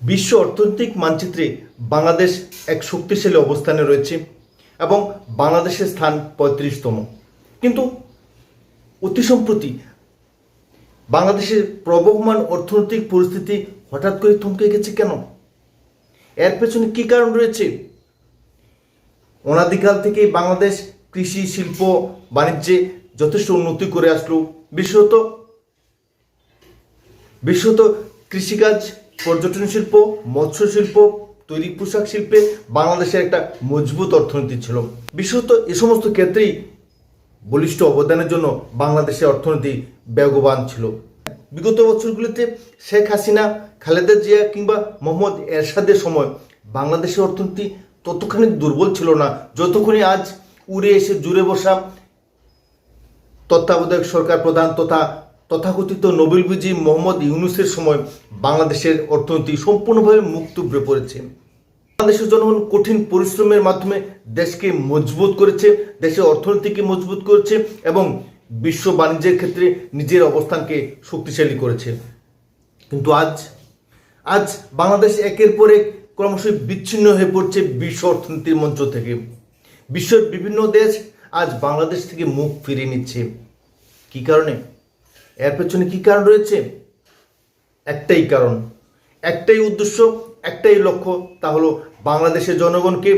বিশ্ব অর্থনৈতিক মানচিত্রে বাংলাদেশ এক শক্তিশালী অবস্থানে রয়েছে এবং বাংলাদেশের স্থান ৩৫তম। কিন্তু অতি সম্প্রতি বাংলাদেশের প্রবহমান অর্থনৈতিক পরিস্থিতি হঠাৎ করে থমকে গেছে কেন? এর পেছনে কী কারণ রয়েছে? অনাদিকাল থেকেই বাংলাদেশ কৃষি, শিল্প, বাণিজ্যে যথেষ্ট উন্নতি করে আসলো। বিশেষত কৃষিকাজ, পর্যটন শিল্প, মৎস্য শিল্প, তৈরি পোশাক শিল্পে বাংলাদেশের একটা মজবুত অর্থনীতি ছিল। বিশেষত এ সমস্ত ক্ষেত্রেই বলিষ্ঠ অবদানের জন্য বাংলাদেশের অর্থনীতি বেগবান ছিল। বিগত বছরগুলিতে শেখ হাসিনা, খালেদা জিয়া কিংবা মোহাম্মদ এরশাদের সময় বাংলাদেশের অর্থনীতি ততখানি দুর্বল ছিল না যতক্ষণই আজ উড়ে এসে জুড়ে বসা তত্ত্বাবধায়ক সরকার প্রধান তথাকথিত নোবেলবিজয়ী মোহাম্মদ ইউনূসের সময় বাংলাদেশের অর্থনীতি সম্পূর্ণভাবে মুখ থুবড়ে পড়েছে। বাংলাদেশের জনগণ কঠিন পরিশ্রমের মাধ্যমে দেশকে মজবুত করেছে, দেশের অর্থনীতিকে মজবুত করেছে এবং বিশ্ব বাণিজ্যের ক্ষেত্রে নিজের অবস্থানকে শক্তিশালী করেছে। কিন্তু আজ বাংলাদেশ একের পর এক ক্রমশই বিচ্ছিন্ন হয়ে পড়ছে বিশ্ব অর্থনীতির মঞ্চ থেকে। বিশ্বের বিভিন্ন দেশ আজ বাংলাদেশ থেকে মুখ ফিরিয়ে নিচ্ছে। কী কারণে? এর পেছনে কী কারণ রয়েছে? একটাই কারণ, একটাই উদ্দেশ্য, একটাই লক্ষ্য, তা হলো বাংলাদেশের জনগণকে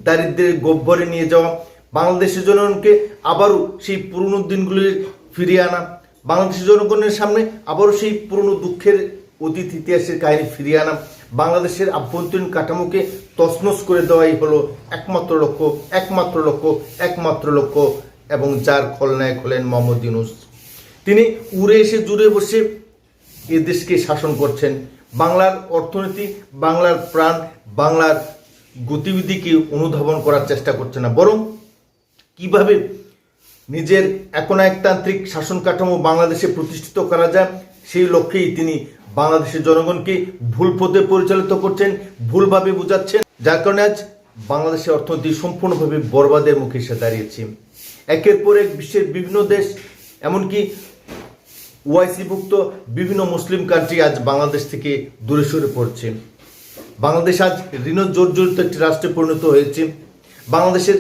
দারিদ্র্যের গহ্বরে নিয়ে যাওয়া, বাংলাদেশের জনগণকে আবারও সেই পুরনো দিনগুলির ফিরিয়ে আনা, বাংলাদেশের জনগণের সামনে আবারও সেই পুরনো দুঃখের অতীত ইতিহাসের কাহিনী ফিরিয়ে আনা, বাংলাদেশের আভ্যন্তরীণ কাঠামোকে তছনছ করে দেওয়াই হলো একমাত্র লক্ষ্য এবং যার খলনায়ক হলেন মোহাম্মদ ইউনূস। তিনি উড়ে এসে জুড়ে বসে এ দেশকে শাসন করছেন। বাংলার অর্থনীতি, বাংলার প্রাণ, বাংলার গতিবিধিকে অনুধাবন করার চেষ্টা করছে না, বরং কিভাবে নিজের একনায়কতান্ত্রিক শাসন কাঠামো বাংলাদেশে প্রতিষ্ঠিত করা যায় সেই লক্ষ্যেই তিনি বাংলাদেশের জনগণকে ভুল পথে পরিচালিত করছেন, ভুলভাবে বোঝাচ্ছেন, যার কারণে আজ বাংলাদেশের অর্থনীতি সম্পূর্ণভাবে বরবাদের মুখে এসে দাঁড়িয়েছে। একের পর এক বিশ্বের বিভিন্ন দেশ, এমনকি ওআইসিভুক্ত বিভিন্ন মুসলিম কান্ট্রি আজ বাংলাদেশ থেকে দূরে সরে পড়ছে। বাংলাদেশ আজ ঋণ জর্জরিত একটি রাষ্ট্রে পরিণত হয়েছে। বাংলাদেশের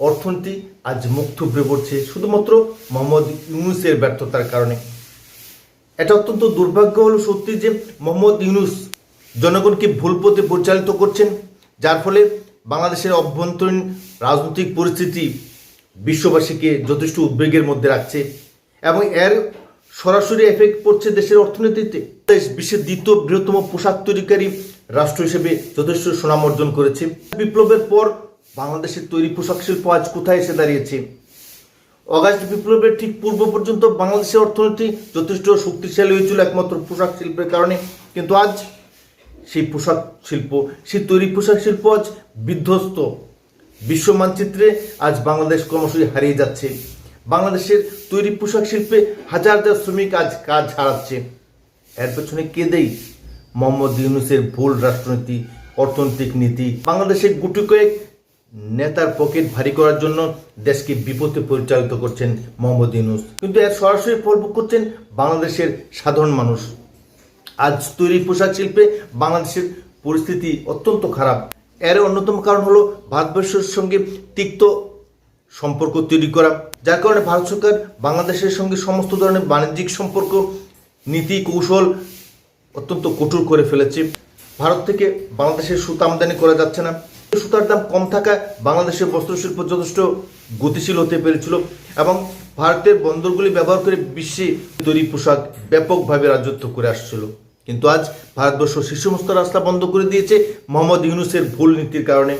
অর্থনীতি আজ মুখ থুবড়ে পড়ছে শুধুমাত্র মোহাম্মদ ইউনূসের ব্যর্থতার কারণে। এটা অত্যন্ত দুর্ভাগ্য হলো সত্যি যে মোহাম্মদ ইউনূস জনগণকে ভুল পথে পরিচালিত করছেন, যার ফলে বাংলাদেশের অভ্যন্তরীণ রাজনৈতিক পরিস্থিতি বিশ্ববাসীকে যথেষ্ট উদ্বেগের মধ্যে রাখছে এবং এর সরাসরি এফেক্ট পড়ছে দেশের অর্থনীতিতে। দেশ বিশ্বের দ্বিতীয় বৃহত্তম পোশাক তৈরিকারী রাষ্ট্র হিসেবে যথেষ্ট সুনাম অর্জন করেছে। বিপ্লবের পর বাংলাদেশের তৈরি পোশাক শিল্প আজ কোথায় এসে দাঁড়িয়েছে? অগাস্ট বিপ্লবের ঠিক পূর্ব পর্যন্ত বাংলাদেশের অর্থনীতি যথেষ্ট শক্তিশালী হয়েছিল একমাত্র পোশাক শিল্পের কারণে। কিন্তু আজ সেই তৈরি পোশাক শিল্প আজ বিধ্বস্ত। বিশ্ব মানচিত্রে আজ বাংলাদেশ ক্রমশই হারিয়ে যাচ্ছে। বাংলাদেশের তৈরি পোশাক শিল্পে হাজার হাজার শ্রমিক আজ কাজ হারাচ্ছে। এর পেছনে কে দেয়? মোহাম্মদ ইউনূসের ভুল রাষ্ট্রনীতি, অর্থনৈতিক নীতি। বাংলাদেশের গুটি কয়েক নেতার পকেট ভারী করার জন্য দেশকে বিপথে পরিচালিত করছেন মোহাম্মদ ইউনূস, কিন্তু এর সরাসরি ফল ভোগ করছেন বাংলাদেশের সাধারণ মানুষ। আজ তৈরি পোশাক শিল্পে বাংলাদেশের পরিস্থিতি অত্যন্ত খারাপ। এর অন্যতম কারণ হলো ভারতবর্ষের সঙ্গে তিক্ত সম্পর্ক তৈরি করা, যার কারণে ভারত সরকার বাংলাদেশের সঙ্গে সমস্ত ধরনের বাণিজ্যিক সম্পর্ক, নীতি কৌশল অত্যন্ত কঠোর করে ফেলেছে। ভারত থেকে বাংলাদেশের সুতা আমদানি করা যাচ্ছে না। সুতার দাম কম থাকায় বাংলাদেশের বস্ত্রশিল্প যথেষ্ট গতিশীল হতে পেরেছিল এবং ভারতের বন্দরগুলি ব্যবহার করে বিশ্বে তৈরি পোশাক ব্যাপকভাবে রাজত্ব করে আসছিল। কিন্তু আজ ভারতবর্ষ সেই সমস্ত রাস্তা বন্ধ করে দিয়েছে মোহাম্মদ ইউনূসের ভুল নীতির কারণে,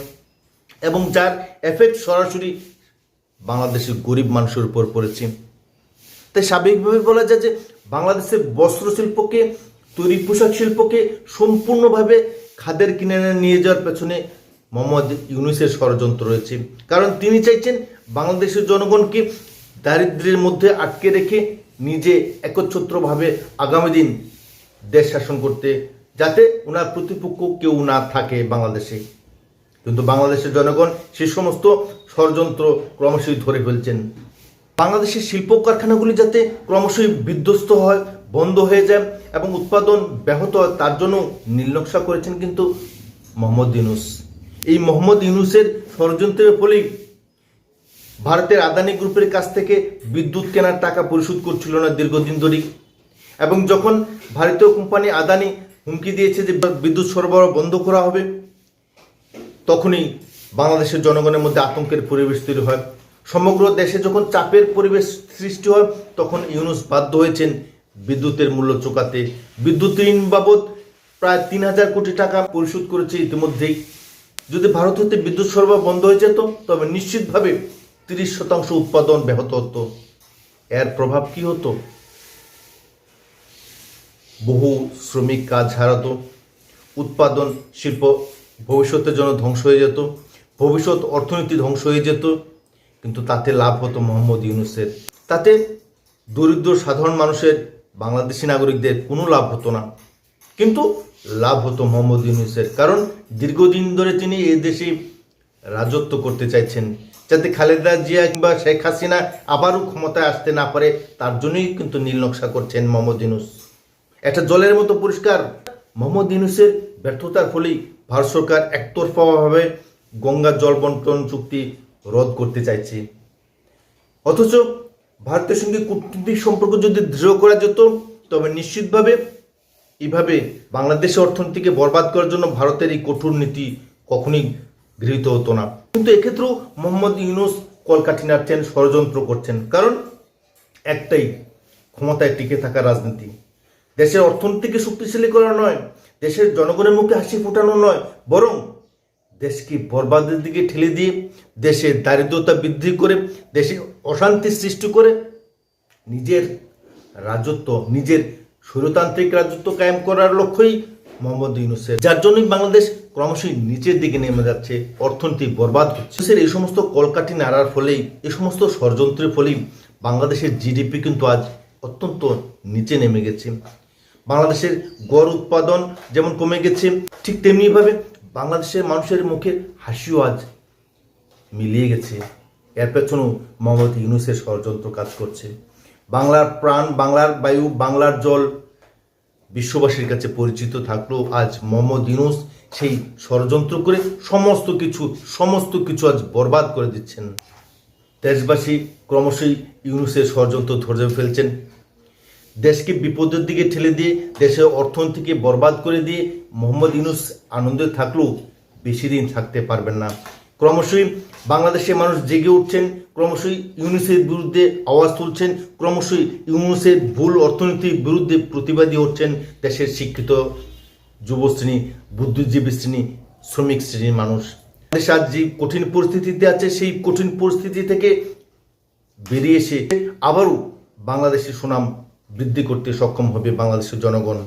এবং যার এফেক্ট সরাসরি বাংলাদেশের গরিব মানুষের উপর পড়েছে। তাই স্বাভাবিকভাবে বলা যায় যে বাংলাদেশের বস্ত্রশিল্পকে, তৈরি পোশাক শিল্পকে সম্পূর্ণভাবে খাদের কিনারে নিয়ে যাওয়ার পেছনে মোহাম্মদ ইউনূসের ষড়যন্ত্র রয়েছে। কারণ তিনি চাইছেন বাংলাদেশের জনগণকে দারিদ্র্যের মধ্যে আটকে রেখে নিজে একচ্ছত্রভাবে আগামী দিন দেশ শাসন করতে, যাতে ওনার প্রতিপক্ষ কেউ না থাকে বাংলাদেশে। কিন্তু বাংলাদেশের জনগণ সে সমস্ত ষড়যন্ত্র ক্রমশই ধরে ফেলছেন। বাংলাদেশের শিল্প কারখানাগুলি যাতে ক্রমশই বিধ্বস্ত হয়, বন্ধ হয়ে যায় এবং উৎপাদন ব্যাহত হয়, তার জন্য নীলনকশা করেছেন কিন্তু মোহাম্মদ ইউনূস। এই মোহাম্মদ ইউনূসের ষড়যন্ত্রের ফলেই ভারতের আদানি গ্রুপের কাছ থেকে বিদ্যুৎ কেনার টাকা পরিশোধ করছিল না দীর্ঘদিন ধরেই, এবং যখন ভারতীয় কোম্পানি আদানি হুমকি দিয়েছে যে বিদ্যুৎ সরবরাহ বন্ধ করা হবে, তখনই বাংলাদেশের জনগণের মধ্যে আতঙ্কের পরিবেশ তৈরি হয়। সমগ্র দেশে যখন চাপের পরিবেশ সৃষ্টি হয়, তখন ইউনূস বাধ্য হয়েছেন বিদ্যুতের মূল্য চোকাতে। বিদ্যুৎ ঋণ বাবদ প্রায় ৩,০০০ কোটি টাকা পরিশোধ করেছে ইতিমধ্যেই। যদি ভারত হতে বিদ্যুৎ সরবরাহ বন্ধ হয়ে যেত, তবে নিশ্চিতভাবে ৩০% উৎপাদন ব্যাহত হতো। এর প্রভাব কি হতো? বহু শ্রমিক কাজ হারাতো, উৎপাদন শিল্প ভবিষ্যতের জন্য ধ্বংস হয়ে যেত, ভবিষ্যৎ অর্থনীতি ধ্বংস হয়ে যেত। কিন্তু তাতে লাভ হতো মোহাম্মদ ইউনূসের। তাতে দরিদ্র সাধারণ মানুষের, বাংলাদেশি নাগরিকদের কোনো লাভ হতো না, কিন্তু লাভ হতো মোহাম্মদ ইউনূসের। কারণ দীর্ঘদিন ধরে তিনি এই দেশে রাজত্ব করতে চাইছেন, যাতে খালেদা জিয়া কিংবা শেখ হাসিনা আবারও ক্ষমতায় আসতে না পারে, তার জন্যই কিন্তু নীল নকশা করছেন মোহাম্মদ ইউনূস। এটা জলের মতো পরিষ্কার। মোহাম্মদ ইউনূসের ব্যর্থতার ফলেই ভারত সরকার একতরফাভাবে গঙ্গা জল বন্টন চুক্তি রদ করতে চাইছে। অথচ ভারতের সঙ্গে কূটনৈতিক সম্পর্ক যদি দৃঢ় করা যেত, তবে নিশ্চিতভাবে এইভাবে বাংলাদেশের অর্থনীতিকে বরবাদ করার জন্য ভারতের এই কঠোর নীতি কখনোই গৃহীত হতো না। কিন্তু এক্ষেত্রেও মোহাম্মদ ইউনূস কলকাঠি নাড়ছেন, ষড়যন্ত্র করছেন। কারণ একটাই, ক্ষমতায় টিকে থাকা রাজনীতি। দেশের অর্থনীতিকে শক্তিশালী করা নয়, দেশের জনগণের মুখে হাসি ফোটানো নয়, বরং দেশকে বরবাদের দিকে ঠেলে দিয়ে, দেশে দারিদ্রতা বৃদ্ধি করে, দেশে অশান্তি সৃষ্টি করে নিজের রাজত্ব, নিজের স্বৈরতান্ত্রিক রাজত্ব কায়েম করার লক্ষ্যই মোহাম্মদ ইউনূসের, যার জন্যই বাংলাদেশ ক্রমশই নিচের দিকে নেমে যাচ্ছে, অর্থনীতি বরবাদ হচ্ছে। এই সমস্ত কলকাঠি নাড়ার ফলেই, এই সমস্ত ষড়যন্ত্রের ফলেই বাংলাদেশের জিডিপি কিন্তু আজ অত্যন্ত নিচে নেমে গেছে। বাংলাদেশের গড় উৎপাদন যেমন কমে গেছে, ঠিক তেমনিভাবে বাংলাদেশের মানুষের মুখে হাসিও আজ মিলিয়ে গেছে। এর পেছনেও মোহাম্মদ ইউনূসের ষড়যন্ত্র কাজ করছে। বাংলার প্রাণ, বাংলার বায়ু, বাংলার জল বিশ্ববাসীর কাছে পরিচিত থাকলেও আজ মোহাম্মদ ইউনূস সেই ষড়যন্ত্র করে সমস্ত কিছু আজ বরবাদ করে দিচ্ছেন। দেশবাসী ক্রমশই ইউনূসের ষড়যন্ত্র ধরে ফেলছেন। দেশকে বিপদের দিকে ঠেলে দিয়ে, দেশের অর্থনীতিকে বরবাদ করে দিয়ে মোহাম্মদ ইউনূস আনন্দে থাকলেও বেশি দিন থাকতে পারবেন না। ক্রমশই বাংলাদেশের মানুষ জেগে উঠছেন, ক্রমশই ইউনূসের বিরুদ্ধে আওয়াজ তুলছেন, ক্রমশই ইউনূসের ভুল অর্থনীতির বিরুদ্ধে প্রতিবাদী হচ্ছেন দেশের শিক্ষিত যুবশ্রেণী, বুদ্ধিজীবী শ্রেণী, শ্রমিক শ্রেণীর মানুষ। দেশ আজ যে কঠিন পরিস্থিতিতে আছে, সেই কঠিন পরিস্থিতি থেকে বেরিয়ে এসে আবারও বাংলাদেশের সুনাম বৃদ্ধি করতে সক্ষম হবে বাংলাদেশের জনগণ।